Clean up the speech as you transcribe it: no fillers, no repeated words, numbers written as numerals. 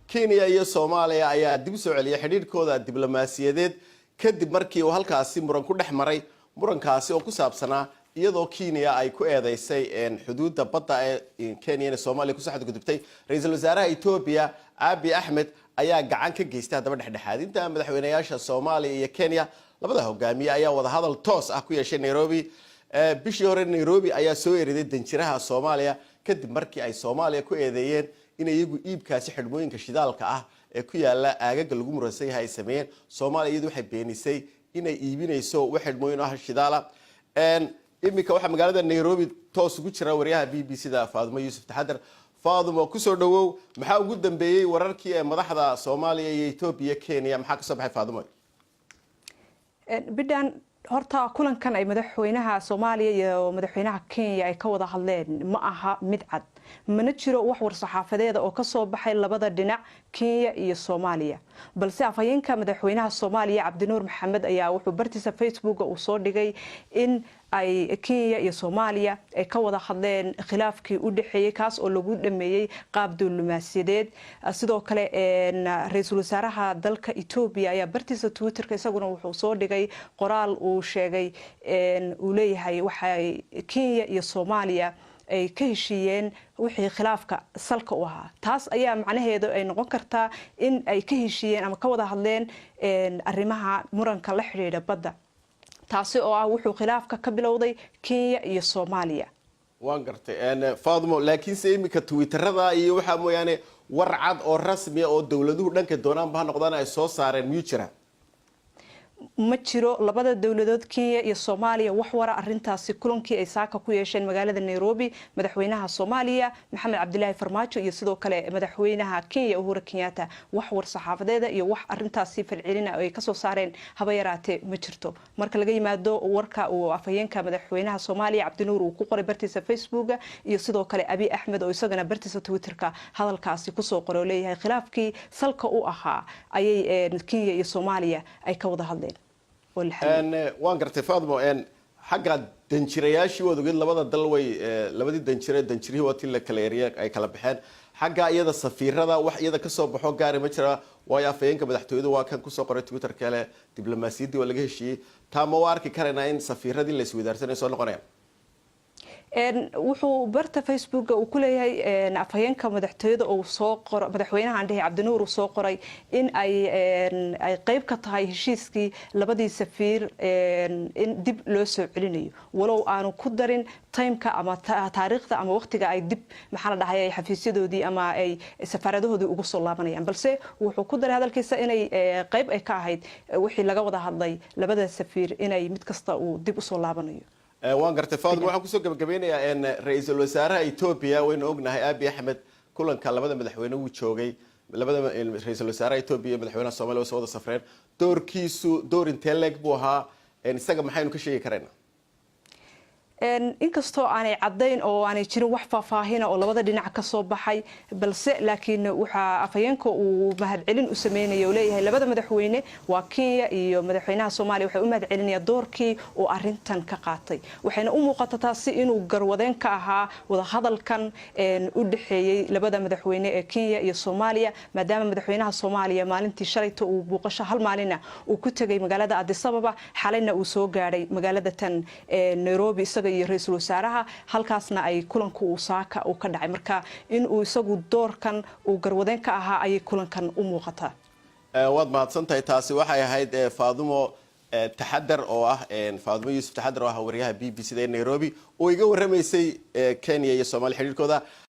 Kenya iyo Soomaaliya ayaa dib soo celiyay xiriirkooda diblomaasiyadeed kadib markii uu halkaasi muran ku dhex maray murankaasi oo ku saabsanaa iyadoo Kenya ay ku eedeysay xuduudda badda ee Kenya iyo Soomaaliya ku saxad gudubtay ra'iisul wasaaraha Ethiopia Abiy Ahmed ayaa gacan ka geystay daba dhexdhexaadinta madaxweynayaasha Soomaaliya iyo Kenya labada hogaamiye ayaa wada hadal toos ah ku yeeshay Nairobi bishii hore Nairobi ayaa soo eeday danjiraha Soomaaliya kadib markii ay Soomaaliya ku eedeeyeen in iyagu iibkaasi xidhmooyinka shidaalka ah ee ku yaala aagaga lagu muransan yahay ay sameeyeen Soomaaliya iyadu waxay beenisay inay iibinayso wax xidhmooyin ah shidaala imika waxa magaalada Nairobi toos ugu jira wariyaha BBC-da Faadumo Yuusuf Taxadar Faadumo ku soo dhawow maxaa ugu dambeeyay wararkii ee madaxda Soomaaliya iyo Ethiopia Kenya maxaa ka soo baxay Faadumo bidan horta kulankan ay madaxweynaha Soomaaliya iyo madaxweynaha Kenya ay ka wada hadleen ma aha mid cad mana jiro wax war-saxaafadeed oo ka soo baxay labada dhinac Kenya iyo Soomaaliya balse afhayeenka madaxweynaha Soomaaliya Cabdinuur Maxamed ayaa wuxuu bartiisa Facebook uu soo dhigay in ay Kenya iyo Soomaaliya ay ka wada hadleen khilaafkii u dhaxeeyay kaas oo lagu dhameeyay qaab diblomaasiyadeed sidoo kale ra'iisul wasaaraha dalka Ethiopia ayaa bartiisa Twitter-ka isaguna wuxuu soo dhigay qoraal uu sheegay uu leeyahay waxa Kenya iyo Soomaaliya ay ka heshiiyeen wixii khilaafka salka u ahaa taas ayaa macnaheedu ay noqon kartaa in ay ka heshiiyeen ama ka wada hadleen arrimaha muranka la xiriira badda taasi oo ah wuxuu khilaafka ka bilowday Kenya iyo Soomaaliya waan gartay Faadumo laakiin se imika Twitterada iyo waxa mooyaane war cad oo rasmi ah oo dawladuhu dhanka doonaan ba noqdaan ay soo saareen miyuu ma jiro labada dawladood Kenya iyo Soomaaliya wax wara arintaasi kulankii ay saaka ku yeesheen magaalada Nairobi madaxweynaha Soomaaliya Maxamed Cabdilaahi Farmaajo iyo sidoo kale madaxweynaha Kenya Uhuru Kenyatta wax war-saxaafadeed iyo wax arintaasi falcelina ay ka soo saareen haba yaraatee ma jirto marka laga yimaado warka uu afhayeenka madaxweynaha Soomaaliya Cabdinuur uu ku qoray bartiisa Facebook iyo sidoo kale Abiy Ahmed oo isagana bartiisa Twitter-ka hadalkaasi ku soo qoray leeyahay khilaafkii salka u ahaa ayay Kenya iyo Soomaaliya ay ka wada hadleen waan gartay Faadumo xagga danjirayaashii wadagid labada dal way labadii danjirihii waa tii la kala yariyay ay kala baxeen xagga iyada safiirada wax iyada ka soo baxo gaari ma jira way afayeenka madaxtooyadu waa kan ku soo qoray Twitter-ka leh diblomaasiyadii waa laga heshiiyey taama waa arki karayna in safiiradii la isweydaarsanay soo noqonayaan wuxuu barta Facebook uu ku leeyahay afhayeenka madaxtooyada oo soo qoray madaxweynaha Andhihi Cabdinuur uu soo qoray in ay qayb ka tahay heshiiskii labadii safiir in dib loo soo celinayo walow aanu ku darin timeka ama taariikhda ama waqtiga ay dib maxaa la dhahay ay xafiisyadoodii ama ay safaaradahoodii ugu soo laabanayaan balse wuxuu ku daray hadalkiisa inay qayb ay ka ahayd wixii laga wada hadlay labada safiir inay mid kasta uu dib u soo laabanayo waan gartay Faadumo waxaan ku soo gabagabeynayaa ra'iisul wasaaraha Ethiopia wayna ognahay Abiy Ahmed kulanka labada madaxweyne uu joogay labada ra'iisul wasaaraha Ethiopia iyo madaxweynaha Soomaaliya oo wada safreen doorkiisu door intee leeg buu ahaa isaga maxaynu ka sheegi karaynaa inkastoo aanay cadayn oo aanay jirin wax faahfaahin oo labada dhinac ka soo baxay balse laakiin waxa afhayeenka uu mahadcelin u sameeyay leeyahay labada madaxweyne waa Kenya iyo madaxweynaha Soomaaliya waxay u mahadcelinayaan doorkii oo arintan ka qaatay waxayna u muuqataa si inuu garwadeen ka ahaa wada hadalkan u dhaxeeyay labada madaxweyne ee Kenya iyo Soomaaliya maadaama madaxweynaha Soomaaliya maalintii shalayto uu booqasho hal maalina uu ku tagay magaalada Addis Ababa xalayna uu soo gaaray magaalada tan Nairobi iyo ra'iisul wasaaraha halkaasna ay kulanku uu saaka uu ka dhacay marka in uu isagu doorkan uu garwadeen ka ahaa ay kulankan u muuqataa waad mahadsantahay taasi waxay ahayd Faadumo Taxadar oo ah Faadumo Yuusuf Taxadar oo ah wariyaha BBC-da Nairobi oo iga waramaysay Kenya iyo Soomaaliya xiriirkooda